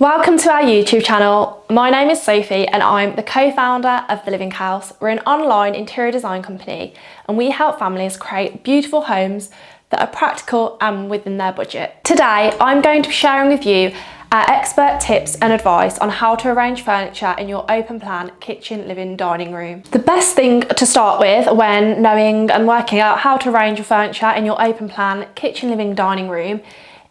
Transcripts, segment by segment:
Welcome to our YouTube channel. My name is Sophie and I'm the co-founder of The Living House. We're an online interior design company and we help families create beautiful homes that are practical and within their budget. Today, I'm going to be sharing with you our expert tips and advice on how to arrange furniture in your open plan kitchen, living, dining room. The best thing to start with when knowing and working out how to arrange your furniture in your open plan kitchen, living, dining room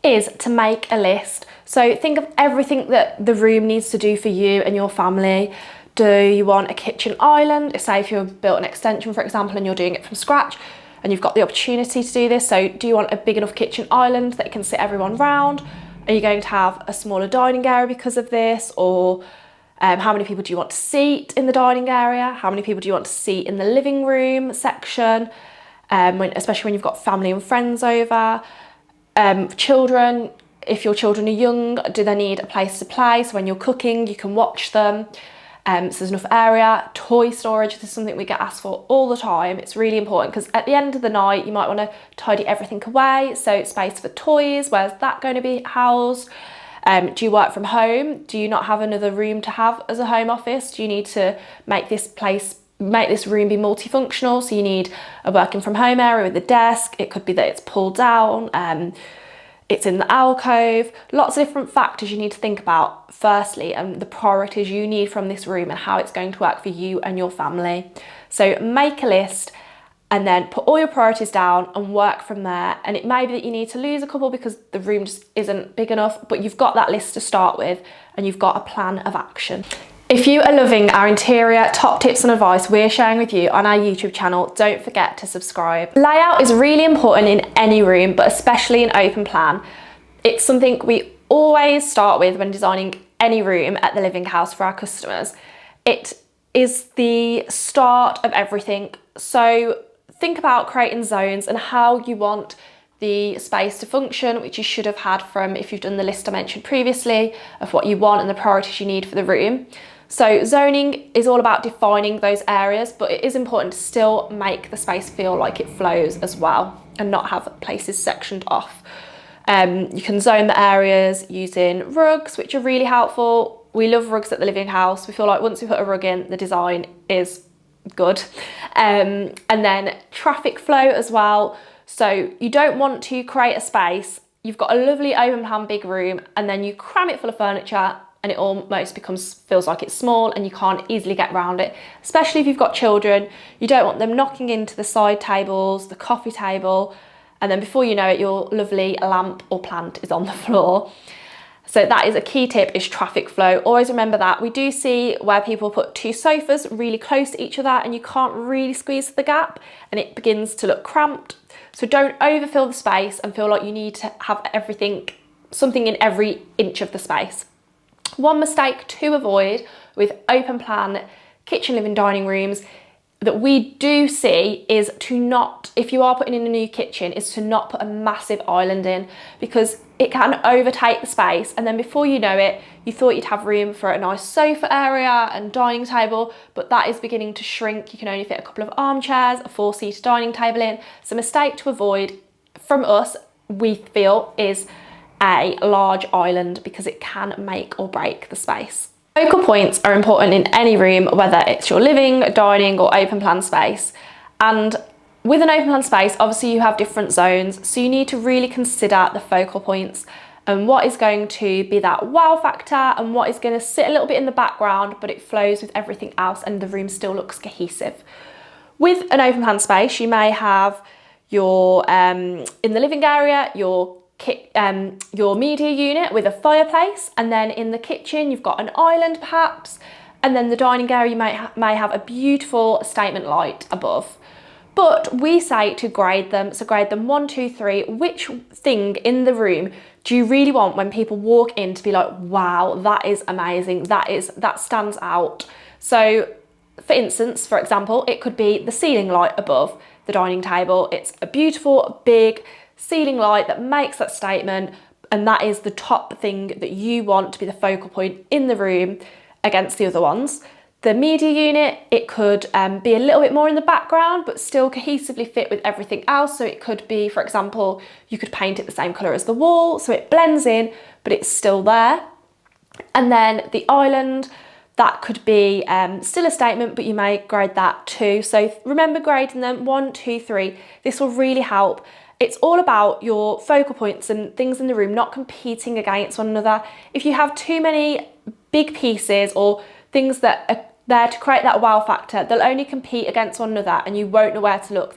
is to make a list. So think of everything that the room needs to do for you and your family. Do you want a kitchen island? Say if you've built an extension, for example, and you're doing it from scratch and you've got the opportunity to do this. So do you want a big enough kitchen island that can sit everyone round? Are you going to have a smaller dining area because of this? Or how many people do you want to seat in the dining area? How many people do you want to seat in the living room section? Especially when you've got family and friends over. Children, if your children are young, do they need a place to play? So when you're cooking, you can watch them. So there's enough area. Toy storage, this is something we get asked for all the time. It's really important because at the end of the night, you might want to tidy everything away. So space for toys, where's that going to be housed? Do you work from home? Do you not have another room to have as a home office? Do you need to make this room be multifunctional? So you need a working from home area with a desk. It could be that it's pulled down. It's in the alcove. Lots of different factors you need to think about firstly, and the priorities you need from this room and how it's going to work for you and your family. So make a list and then put all your priorities down and work from there. And it may be that you need to lose a couple because the room just isn't big enough, but you've got that list to start with and you've got a plan of action. If you are loving our interior top tips and advice we're sharing with you on our YouTube channel, don't forget to subscribe. Layout is really important in any room, but especially in open plan. It's something we always start with when designing any room at the Living House for our customers. It is the start of everything. So think about creating zones and how you want the space to function, which you should have had from if you've done the list I mentioned previously of what you want and the priorities you need for the room. So zoning is all about defining those areas, but it is important to still make the space feel like it flows as well and not have places sectioned off. You can zone the areas using rugs, which are really helpful. We love rugs at the Living House. We feel like once we put a rug in, the design is good. And then traffic flow as well. So you don't want to create a space. You've got a lovely open plan big room and then you cram it full of furniture and it almost feels like it's small and you can't easily get around it, especially if you've got children. You don't want them knocking into the side tables, the coffee table, and then before you know it, your lovely lamp or plant is on the floor. So that is a key tip, is traffic flow. Always remember that. We do see where people put two sofas really close to each other and you can't really squeeze the gap and it begins to look cramped. So don't overfill the space and feel like you need to have something in every inch of the space. One mistake to avoid with open plan kitchen, living, dining rooms that we do see is to not, if you are putting in a new kitchen, is to not put a massive island in because it can overtake the space and then before you know it, you thought you'd have room for a nice sofa area and dining table, but that is beginning to shrink. You can only fit a couple of armchairs, a 4-seater dining table in. So a mistake to avoid from us, we feel, is a large island because it can make or break the space. Focal points are important in any room, whether it's your living, dining or open plan space. And with an open plan space, obviously you have different zones, so you need to really consider the focal points and what is going to be that wow factor and what is going to sit a little bit in the background, but it flows with everything else and the room still looks cohesive. With an open plan space, you may have your, in the living area, your media unit with a fireplace, and then in the kitchen you've got an island perhaps, and then the dining area you may have a beautiful statement light above. But we say to grade them, so grade them 1, 2, 3. Which thing in the room do you really want when people walk in to be like, wow, that is amazing, that stands out? So for instance, for example, it could be the ceiling light above the dining table. It's a beautiful big ceiling light that makes that statement, and that is the top thing that you want to be the focal point in the room against the other ones. The media unit, it could be a little bit more in the background but still cohesively fit with everything else. So it could be, for example, you could paint it the same colour as the wall so it blends in but it's still there. And then the island, that could be still a statement, but you may grade that too. So remember grading them 1, 2, 3. This will really help. It's all about your focal points and things in the room not competing against one another. If you have too many big pieces or things that are there to create that wow factor, they'll only compete against one another and you won't know where to look.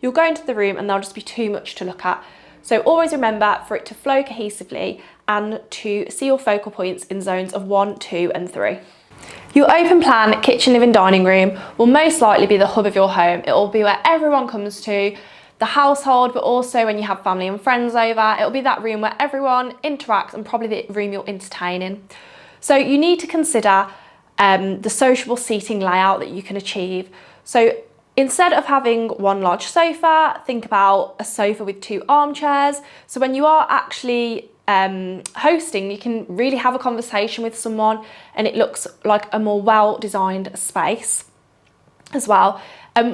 You'll go into the room and there'll just be too much to look at. So always remember for it to flow cohesively and to see your focal points in zones of 1, 2 and 3. Your open plan kitchen, living, dining room will most likely be the hub of your home. It will be where everyone comes to, the household, but also when you have family and friends over, it'll be that room where everyone interacts and probably the room you're entertaining. So you need to consider the sociable seating layout that you can achieve. So instead of having one large sofa, think about a sofa with 2 armchairs. So when you are actually hosting, you can really have a conversation with someone and it looks like a more well-designed space as well.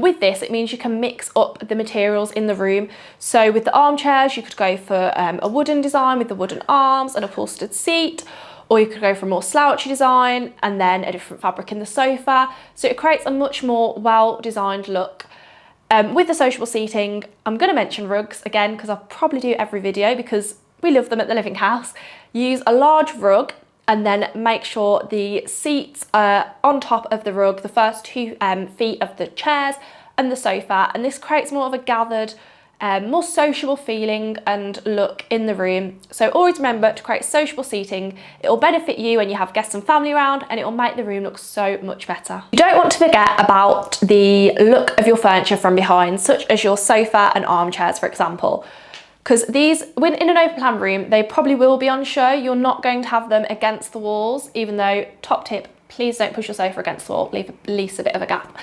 With this, it means you can mix up the materials in the room. So with the armchairs, you could go for a wooden design with the wooden arms and upholstered seat, or you could go for a more slouchy design and then a different fabric in the sofa. So it creates a much more well-designed look. With the sociable seating, I'm going to mention rugs again because I probably do every video because we love them at the Living House. Use a large rug and then make sure the seats are on top of the rug, the first 2 feet of the chairs and the sofa, and this creates more of a gathered, more sociable feeling and look in the room. So always remember to create sociable seating. It will benefit you when you have guests and family around, and it will make the room look so much better. You don't want to forget about the look of your furniture from behind, such as your sofa and armchairs, for example. Because these, when in an open plan room, they probably will be on show. You're not going to have them against the walls, even though, top tip, please don't push your sofa against the wall, leave at least a bit of a gap.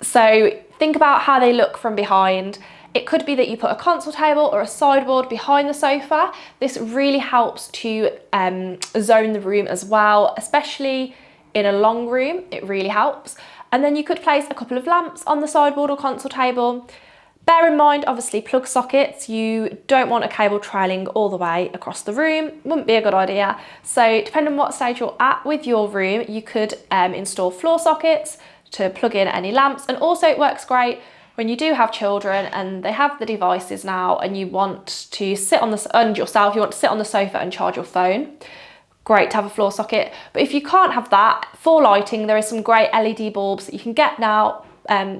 So think about how they look from behind. It could be that you put a console table or a sideboard behind the sofa. This really helps to zone the room as well, especially in a long room, it really helps. And then you could place a couple of lamps on the sideboard or console table. Bear in mind, obviously, plug sockets. You don't want a cable trailing all the way across the room. Wouldn't be a good idea. So depending on what stage you're at with your room, you could install floor sockets to plug in any lamps. And also it works great when you do have children and they have the devices now and you want to sit on and yourself, you want to sit on the sofa and charge your phone. Great to have a floor socket. But if you can't have that, for lighting, there is some great LED bulbs that you can get now.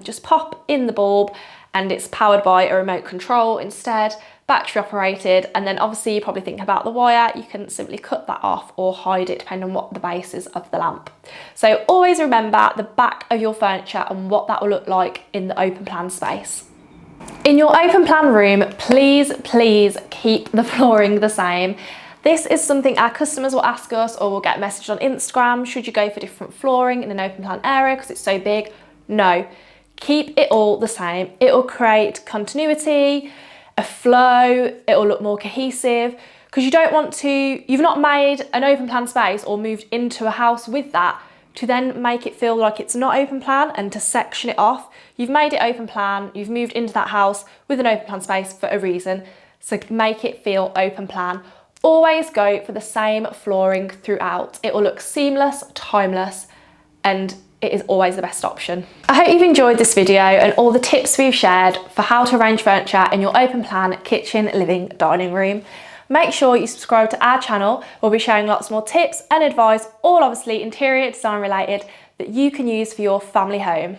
Just pop in the bulb and it's powered by a remote control instead, battery operated, and then obviously you're probably thinking about the wire. You can simply cut that off or hide it depending on what the base is of the lamp. So always remember the back of your furniture and what that will look like in the open plan space. In your open plan room, please keep the flooring the same. This is something our customers will ask us, or we'll get messaged on Instagram. Should you go for different flooring in an open plan area because it's so big? No. Keep it all the same. It will create continuity, a flow, it will look more cohesive, because you don't want to, you've not made an open plan space or moved into a house with that to then make it feel like it's not open plan and to section it off. You've made it open plan, you've moved into that house with an open plan space for a reason, so make it feel open plan. Always go for the same flooring throughout. It will look seamless, timeless, and it is always the best option. I hope you've enjoyed this video and all the tips we've shared for how to arrange furniture in your open plan kitchen, living, dining room. Make sure you subscribe to our channel. We'll be sharing lots more tips and advice, all obviously interior design related, that you can use for your family home.